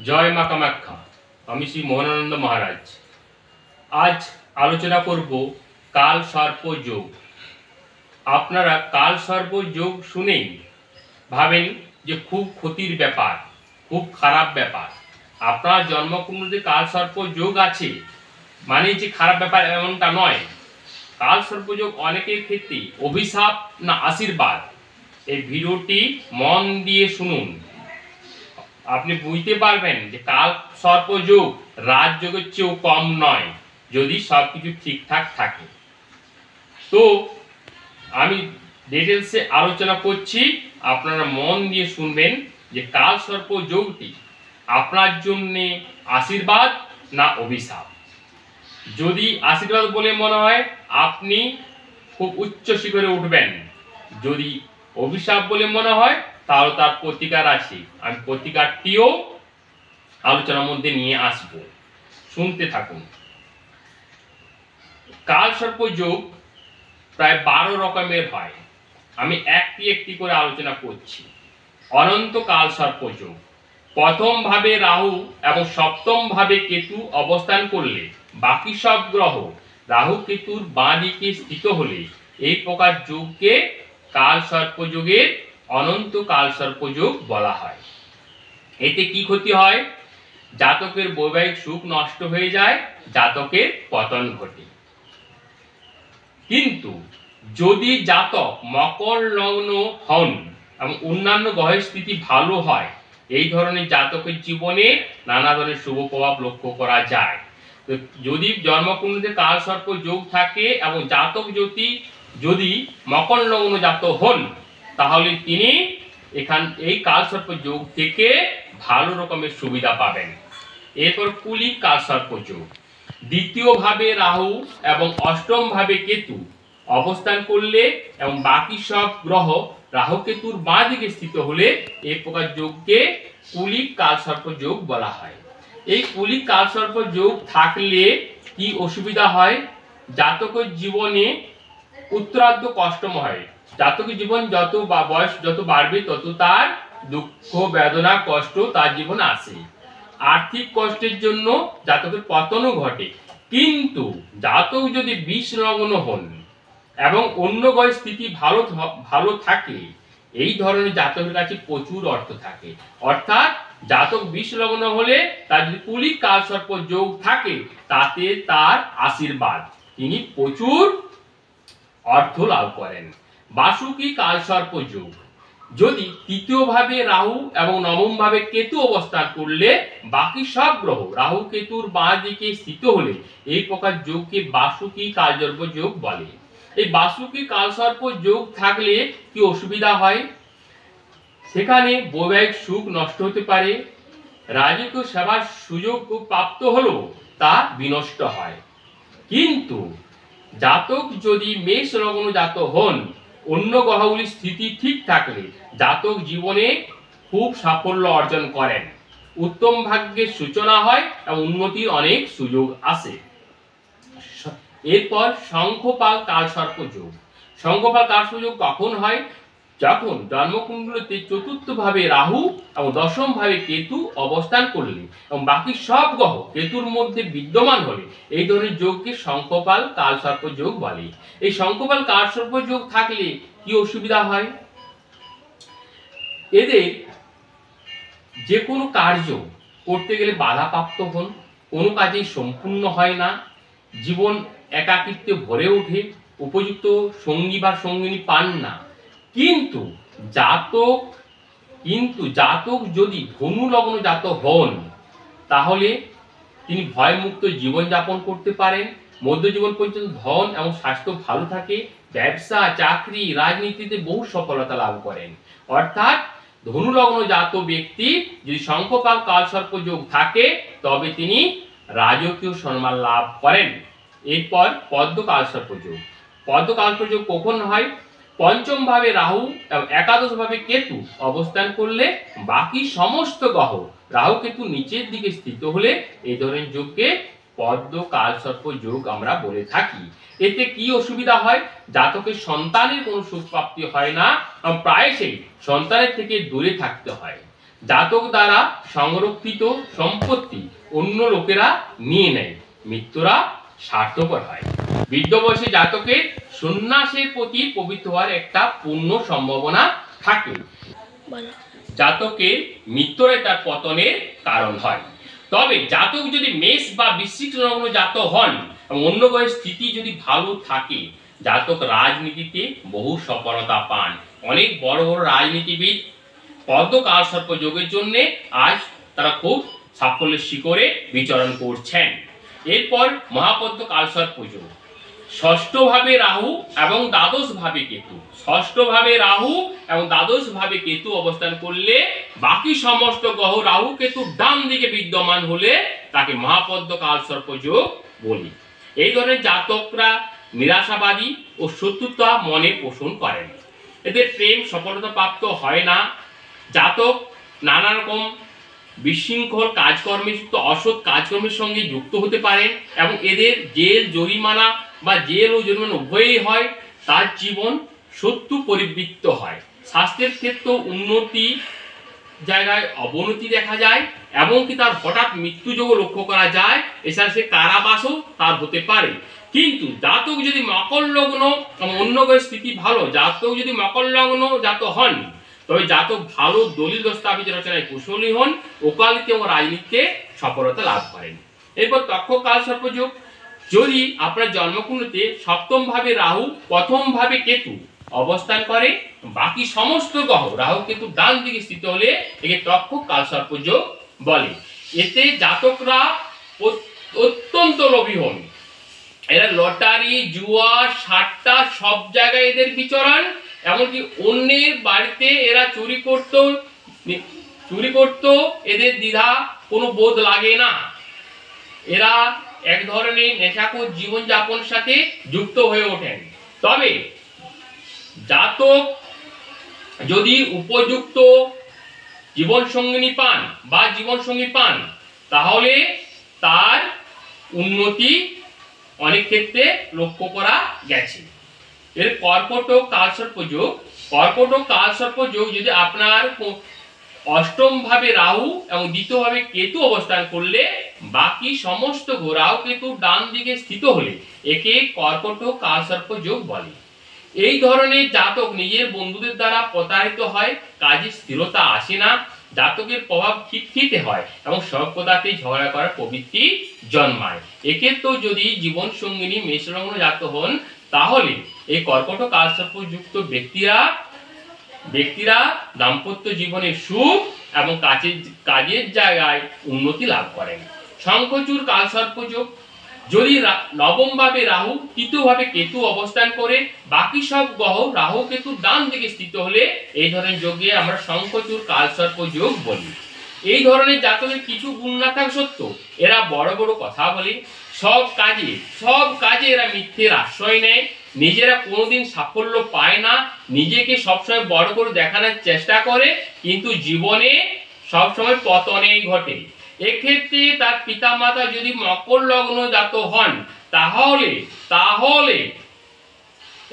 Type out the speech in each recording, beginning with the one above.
জয় মা কামাখ্যা। আমি শ্রী মোহনানন্দ মহারাজ। আজ আলোচনা করব কাল সর্প যোগ। আপনারা কাল সর্প যোগ শুনেই ভাবেন যে খুব ক্ষতির ব্যাপার, খুব খারাপ ব্যাপার। আপনার জন্মকুণ্ডলিতে কাল সর্প যোগ আছে মানে যে খারাপ ব্যাপার এমনটা নয়। কাল সর্প যোগ অনেকের ক্ষেত্রে অভিশাপ না আশীর্বাদ। এই ভিডিওটি মন দিয়ে শুনুন, আপনি বুঝতে পারবেন যে কাল সর্প যোগ রাজযোগের চেয়েও কম নয় যদি সবকিছু ঠিকঠাক থাকে। তো আমি ডিটেলসে আলোচনা করছি, আপনারা মন দিয়ে শুনবেন যে কাল সর্প যোগটি আপনার জন্য আশীর্বাদ না অভিশাপ। যদি আশীর্বাদ বলে মনে হয় আপনি খুব উচ্চ শিখরে উঠবেন, যদি অভিশাপ বলে মনে হয় তাহলে তার প্রতিকার আছে। আমি প্রতিকারটিও আলোচনার মধ্যে নিয়ে আসব, শুনতে থাকুন। কাল সর্প যোগ প্রায় 12 রকমের হয়, আমি একটি একটি করে আলোচনা করছি। অনন্ত কাল সর্প যোগ, প্রথম ভাবে রাহু এবং সপ্তম ভাবে কেতু অবস্থান করলে বাকি সব গ্রহ রাহু কেতুর বাঁ দিকে স্থিত হলে এই প্রকার যোগকে কাল সর্প যোগের অনন্ত কাল সর্প যোগ বলা হয়। এতে কি ক্ষতি হয়? জাতকের বৈবাহিক সুখ নষ্ট হয়ে যায়, জাতকের পতন ঘটে। কিন্তু যদি জাতক মকর লগ্ন হন এবং অন্যান্য গ্রহের স্থিতি ভালো হয়, এই ধরনের জাতকের জীবনে নানা ধরনের শুভ প্রভাব লক্ষ্য করা যায়। তো যদি জন্মকুণ্ডলিতে কাল সর্প যোগ থাকে এবং জাতক যদি মকর লগ্ন জাতক হন, তাহলে তিনি এই কাল সর্প যোগ থেকে ভালো রকমের সুবিধা পাবেন। এরপর কুলিক কাল সর্প যোগ, দ্বিতীয় ভাবে রাহু এবং অষ্টম ভাবে কেতু অবস্থান করলে এবং বাকি সব গ্রহ রাহু কেতুর বাঁ দিকে স্থিত হলে এই প্রকার যোগকে কুলিক কাল সর্প যোগ বলা হয়। এই কুলিক কাল সর্প যোগ থাকলে কি অসুবিধা হয়? জাতকের জীবনে উত্তরার্ধ কষ্টময় হয়। জাতকের জীবন যত বয়স যত বাড়বে তত তার দুঃখ বেদনা কষ্ট তার জীবনে আসে। আর্থিক কষ্টের জন্য জাতকের পতনও ঘটে। কিন্তু জাতক যদি বিষ লগ্ন হন এবং অন্য গ্রহের স্থিতি ভালো থাকে, এই ধরনের জাতকের কাছে প্রচুর অর্থ থাকে। অর্থাৎ জাতক বিষ লগ্ন হলে তার যদি কুলিক কাল সর্প যোগ থাকে, তাতে তার আশীর্বাদ, তিনি প্রচুর অর্থ লাভ করেন। বাসুকি কাল সর্প যোগ, যদি তৃতীয় ভাবে রাহু এবং নবম ভাবে কেতু অবস্থান করলে বাকি সব গ্রহ রাহু কেতুর বাঁ দিকে স্থিত হলে এই প্রকার যোগকে বাসুকি কালসর্প যোগ বলে। এই বাসুকি কালসর্প যোগ থাকলে কি অসুবিধা হয়? সেখানে বৈবাহিক সুখ নষ্ট হতে পারে, রাজকীয় সেবার সুযোগ প্রাপ্ত হলেও তা বিনষ্ট হয়। কিন্তু জাতক যদি মেষ লগ্ন জাতক হন, অন্য গ্রহগুলির স্থিতি ঠিক থাকলে জাতক জীবনে খুব সাফল্য অর্জন করেন, উত্তম ভাগ্যের সূচনা হয় এবং উন্নতির অনেক সুযোগ আসে। এরপর শঙ্খপাল কাল সর্প যোগ। শঙ্খপাল কাল সর্প যোগ কখন হয়? যখন জন্মকুণ্ডলিতে চতুর্থ ভাবে রাহু এবং দশম ভাবে কেতু অবস্থান করলে এবং বাকি সব গ্রহ কেতুর মধ্যে বিদ্যমান হলে এই ধরনের যোগকে শঙ্খপাল কাল সর্প যোগ বলে। এই শঙ্খপাল কাল সর্প যোগ থাকলে কি অসুবিধা হয়? এদের যে কোনো কার্য করতে গেলে বাধাপ্রাপ্ত হন, কোনো কাজেই সম্পূর্ণ হয় না, জীবন একাকিত্বে ভরে ওঠে, উপযুক্ত সঙ্গী বা সঙ্গিনী পান না। কিন্তু জাতক যদি ধনু লগ্ন জাতক হন, তাহলে তিনি ভয়মুক্ত জীবনযাপন করতে পারেন, মধ্যজীবন পর্যন্ত ধন এবং স্বাস্থ্য ভালো থাকে, ব্যবসা চাকরি রাজনীতিতে বহু সফলতা লাভ করেন। অর্থাৎ ধনু লগ্ন জাত ব্যক্তি যদি শঙ্খপাল কাল সর্প যোগ থাকে, তবে তিনি রাজকীয় সম্মান লাভ করেন। এরপর পদ্ম কাল সর্প যোগ। পদ্ম কাল সর্প যোগ কখন হয়? পঞ্চম ভাবে রাহু এবং একাদশ ভাবে কেতু অবস্থান করলে বাকি সমস্ত গ্রহ রাহু কেতু নিচের দিকে স্থিত হলে এই ধরনের যোগকে পদ্ম কাল সর্প যোগ আমরা বলে থাকি। এতে কি অসুবিধা হয়? জাতকের সন্তানের কোনো সুখ প্রাপ্তি হয় না এবং প্রায়শই সন্তানের থেকে দূরে থাকতে হয়। জাতক দ্বারা সংরক্ষিত সম্পত্তি অন্য লোকেরা নিয়ে নেয়, মৃত্যুরা স্বার্থপর হয়। বৃদ্ধ বয়সে জাতকের সন্ন্যাসের প্রতি পবিত্র হওয়ার একটা পূর্ণ সম্ভাবনা থাকে। জাতকের মৃত্যুরাই তার পতনের কারণ হয়। তবে জাতক যদি মেষ বা বৃশ্চিক লগ্ন জাতক হন এবং অন্য গ্রহের স্থিতি যদি ভালো থাকে, জাতক রাজনীতিতে বহু সফলতা পান। অনেক বড় বড় রাজনীতিবিদ পদ্ম কালসর্প যোগের জন্য আজ তারা খুব সাফল্যের শিখরে বিচরণ করছেন। এরপর মহাপদ্ম কালসর্প যোগ, ষষ্ঠ ভাবে রাহু এবং দ্বাদশ ভাবে কেতু। ষষ্ঠ ভাবে রাহু এবং দ্বাদশ ভাবে কেতু অবস্থান করলে বাকি সমস্ত গ্রহ রাহু কেতু ডান দিকে বিদ্যমান হলে তাকে মহাপদ্ম কালসর্প যোগ বলি। এই ধরনের জাতকরা নিরাশাবাদী ও শত্রুতা মনে পোষণ করেন। এদের প্রেম সফলতা প্রাপ্ত হয় না। জাতক নানা রকম বিশৃঙ্খল কাজকর্মে যুক্ত অসৎ কাজকর্মের সঙ্গে যুক্ত হতে পারেন এবং এদের জেল জরিমানা বা জেল ও জরিমানা উভয়ই হয়। তার জীবন শত্রু পরিবৃত্ত হয়। স্বাস্থ্যের ক্ষেত্রে উন্নতি জায়গায় অবনতি দেখা যায় এবং কি তার হঠাৎ মৃত্যুযোগও লক্ষ্য করা যায়। এছাড়া সে কারাবাসও তার হতে পারে। কিন্তু জাতক যদি মকর লগ্ন এবং অন্য গ্রহের স্থিতি ভালো, জাতক যদি মকর লগ্ন জাতক হন, তবে জাতক ভালো দলিল দস্তাবেজ রচনায় কুশলী হন, ওকালতি এবং রাজনীতিতে সফলতা লাভ করেন। এরপর তক্ষ কালসর্প যোগ, যদি আপনার জন্মকুণ্ডলিতে সপ্তম ভাবে রাহু, প্রথম ভাবে কেতু অবস্থান করে, বাকি সমস্ত গ্রহ রাহু কেতু ডান দিকে স্থিত হলে একে তক্ষ কালসর্প যোগ বলে। এতে জাতকরা অত্যন্ত লোভী হন। এরা লটারি, জুয়া, সাট্টা সব জায়গায় এদের বিচরণ। এমনকি অন্যের বাড়িতে এরা চুরি করত এদের দ্বিধা কোনো বোধ লাগে না। এরা এক ধরনের নেশাখোর জীবনযাপন সাথে যুক্ত হয়ে ওঠেন। তবে জাতক যদি উপযুক্ত জীবনসঙ্গিনী পান বা জীবনসঙ্গী পান, তাহলে তার উন্নতি অনেক ক্ষেত্রে লক্ষ্য করা গেছে। এর কর্কটক কালসর্প যোগ, কর্কটক কালসর্প যোগ যদি আপনার অষ্টম ভাবে রাহু এবং দ্বিতীয় ভাবে কেতু অবস্থান করলে, বাকি সমস্ত রাহু কেতু ডান দিকে স্থিত হলে একে কর্কটক কালসর্প যোগ বলে। এই ধরনের জাতক নিজের বন্ধুদের দ্বারা প্রতারিত হয়, কাজে স্থিরতা আসে না, জাতকের প্রভাব খিটখিটে হয় এবং সব কথাতেই ঝগড়া করার প্রবৃত্তি জন্মায়। এক্ষেত্রেও যদি জীবন সঙ্গিনী মেষ লগ্ন জাতক হন, তাহলে এই কর্কট কালসর্প যুক্ত ব্যক্তিরা দাম্পত্য জীবনে সুখ এবং কাজের জায়গায় উন্নতি লাভ করেন। শঙ্খচূড় কালসর্প যোগ, যদি নবম ভাবে রাহু, তৃতীয় ভাবে কেতু অবস্থান করে, বাকি সব গ্রহ রাহু কেতু ডান দিকে স্থিত হলে এই ধরনের যোগে আমরা শঙ্খচূড় কালসর্প যোগ বলি। এই ধরনের জাতকের কিছু গুণ না থাকা সত্ত্বেও এরা বড় বড় কথা বলে, সব কাজে এরা মিথ্যের আশ্রয় নেয়, নিজেরা কোনোদিন সাফল্য পায় না, নিজেকে সবসময় বড় করে দেখানোর চেষ্টা করে, কিন্তু জীবনে সবসময় পতনেই ঘটে। এক্ষেত্রে তার পিতামাতা যদি মকর লগ্ন জাতক হন, তাহলে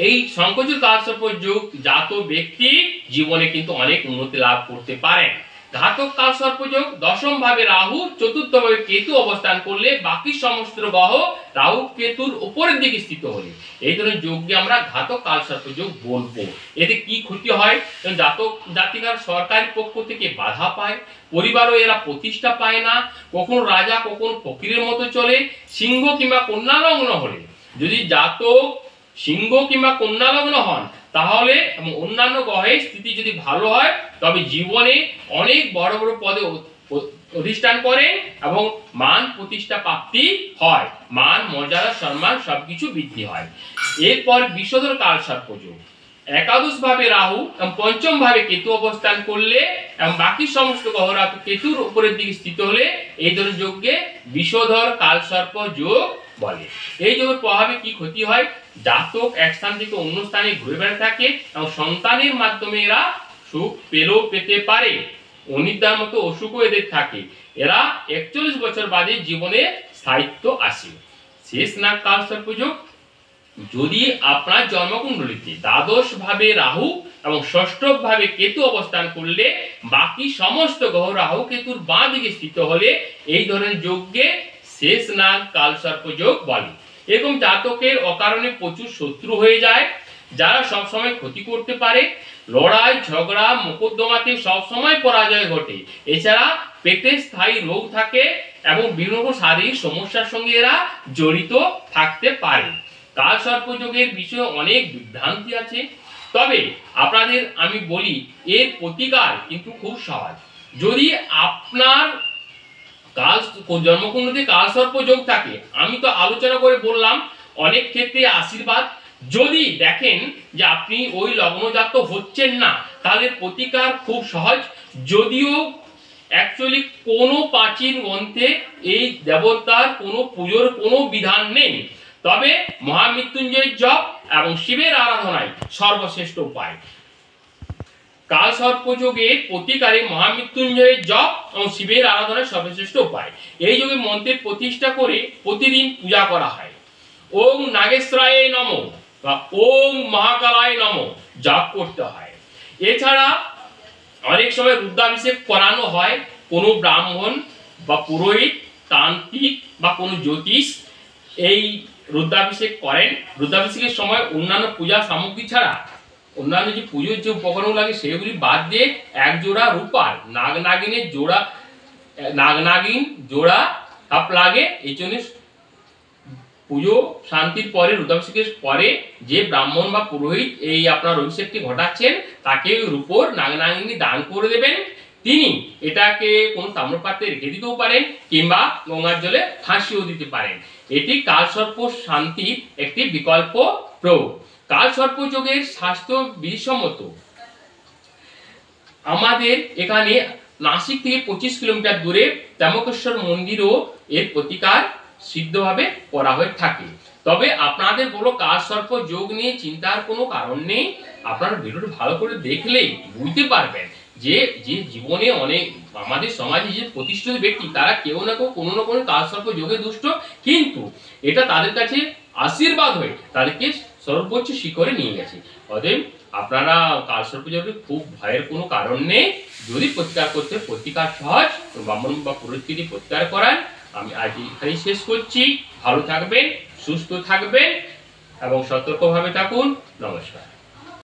এই শঙ্খচূড় কালসর্প যোগ জাতক ব্যক্তি জীবনে কিন্তু অনেক উন্নতি লাভ করতে পারেন। ঘাতক কালসর্প যোগ, দশম ভাবে রাহু, চতুর্থ ভাবে কেতু অবস্থান করলে, বাকি সমস্ত গ্রহ রাহু কেতুর উপরের দিকে স্থিত হলে এই ধরনের যোগকে আমরা ঘাতক কালসর্প যোগ বলবো। এতে কি ক্ষতি হয়? জাতক জাতিকার সরকারি পক্ষ থেকে বাধা পায়, পরিবারও এরা প্রতিষ্ঠা পায় না, কখনো রাজা কখনো ফকিরের মতো চলে। সিংহ কিংবা কন্যা লগ্ন হলে, যদি জাতক সিংহ কিংবা কন্যা লগ্ন হন, তাহলে অন্যান্য গ্রহের স্থিতি যদি ভালো হয়, তবে জীবনে অনেক বড় বড় পদে অধিষ্ঠান করেন এবং মান প্রতিষ্ঠা প্রাপ্তি হয়, মান মর্যাদা সম্মান সবকিছু বৃদ্ধি হয়। এরপর বিষধর কালসর্প যোগ, একাদশ ভাবে রাহু এবং পঞ্চম ভাবে কেতু অবস্থান করলে এবং বাকি সমস্ত গ্রহ রাহু কেতুর উপরের দিকে স্থিত হলে এই ধরনের যোগকে বিষধর কালসর্প যোগ বলে। এই যোগের প্রভাবে কি ক্ষতি হয়? জাতক এক স্থান থেকে অন্য স্থানে ঘুরে বেড়াতে থাকে এবং সন্তানের মাধ্যমে এরা সুখ পেতে পারে। অনিদ্রার মতো অসুখও এদের থাকে। এরা 41 বছর বাদে জীবনে স্থায়িত্ব আসে। শেষ নাগ কালসর্প যোগ, যদি আপনার জন্মকুণ্ডলিতে দ্বাদশ ভাবে রাহু এবং ষষ্ঠ ভাবে কেতু অবস্থান করলে বাকি সমস্ত গ্রহ রাহু কেতুর বাঁ দিকে স্থিত হলে এই ধরনের যোগকে শেষ নাগ কালসর্প যোগ বলে। এরকম জাতকের অকারণে প্রচুর শত্রু হয়ে যায়, যারা সবসময় ক্ষতি করতে পারে, লড়াই ঝগড়া মোকদ্দমাতে সবসময় পরাজয় ঘটে। এছাড়া পেটে স্থায়ী রোগ থাকে এবং বিভিন্ন শারীরিক সমস্যার সঙ্গে এরা জড়িত থাকতে পারে। কালসর্প যোগের বিষয়ে অনেক বিভ্রান্তি আছে, তবে আপনাদের আমি বলি এর প্রতিকার কিন্তু খুব সহজ। যদি আপনার জন্মকুণ্ডলিতে কালসর্প যোগ থাকে, আমি তো আলোচনা করে বললাম অনেক ক্ষেত্রে আশীর্বাদ। যদি দেখেন যে আপনি ওই লগ্নজাত হচ্ছেন না, তাহলে প্রতিকার খুব সহজ। যদিও অ্যাকচুয়ালি কোনো প্রাচীন গ্রন্থে এই দেবতার কোনো পুজোর কোনো বিধান নেই, তবে মহামৃত্যুঞ্জয় জপ এবং শিবের আরাধনায় সর্বশ্রেষ্ঠ উপায়। কালসর্প যোগের প্রতিকারে মহামৃত্যুঞ্জয়ের জপ এবং শিবের আরাধনায় সর্বশ্রেষ্ঠ উপায়। এই যোগে মন্ত্রের প্রতিষ্ঠা করে প্রতিদিন পূজা করা হয়। ওম নাগেশ্বরায় নমঃ বা ওম মহাকালায় নমঃ জপ করতে হয়। এছাড়া অনেক সময় রুদ্রাভিষেক করানো হয়। কোনো ব্রাহ্মণ বা পুরোহিত, তান্ত্রিক বা কোনো জ্যোতিষ এই রুদ্রাভিষেক করেন। রুদ্রাভিষেকের সময় অন্যান্য পূজা সামগ্রী ছাড়া অন্যান্য যে পুজোর যে উপকরণ লাগে সেগুলি বাদ দিয়ে এক জোড়া রূপার নাগনাগিনের জোড়া নাগনাগিন জোড়া কাপ লাগে। এই জন্য পুজো শান্তির পরে রুদ্রাভিষেকের পরে যে ব্রাহ্মণ বা পুরোহিত এই আপনার অভিষেকটি ঘটাচ্ছেন তাকে রূপোর নাগনাগিনী দান করে দেবেন। তিনি এটাকে কোনো তাম্রপাত্রে রেখে দিতেও পারেন কিংবা গঙ্গার জলে ভাসিয়েও দিতে পারেন। এটি কালসর্প শান্তির একটি বিকল্প প্রয়োগ। কালসর্প যোগের স্বাস্থ্য বিধিসম্মত আমাদের এখানে নাসিক থেকে 25 কিলোমিটার দূরে ত্র্যম্বকেশ্বর মন্দিরও এর প্রতিকার সিদ্ধভাবে করা হয়ে থাকে। তবে আপনাদের বলো কালসর্প যোগ নিয়ে চিন্তার কোনো কারণ নেই। আপনারা ভিডিওটি ভালো করে দেখলেই বুঝতে পারবেন যে যে জীবনে অনেক আমাদের সমাজে যে প্রতিষ্ঠিত ব্যক্তি তারা কেউ না কেউ কোনো না কোনো কালসর্প যোগে দুষ্ট, কিন্তু এটা তাদের কাছে আশীর্বাদ হয়ে তাদেরকে সর্বোচ্চ শিখরে নিয়ে গেছে। অতএব আপনারা কালসর্প যোগে খুব ভয়ের কোনো কারণ নেই। যদি প্রতিকার করতে প্রতিকার সহজ, ব্রাহ্মণ বা পুরোহিতকে প্রতিকার করান। আমি আজ এখানেই শেষ করছি। ভালো থাকবেন, সুস্থ থাকবেন এবং সতর্কভাবে থাকুন। নমস্কার।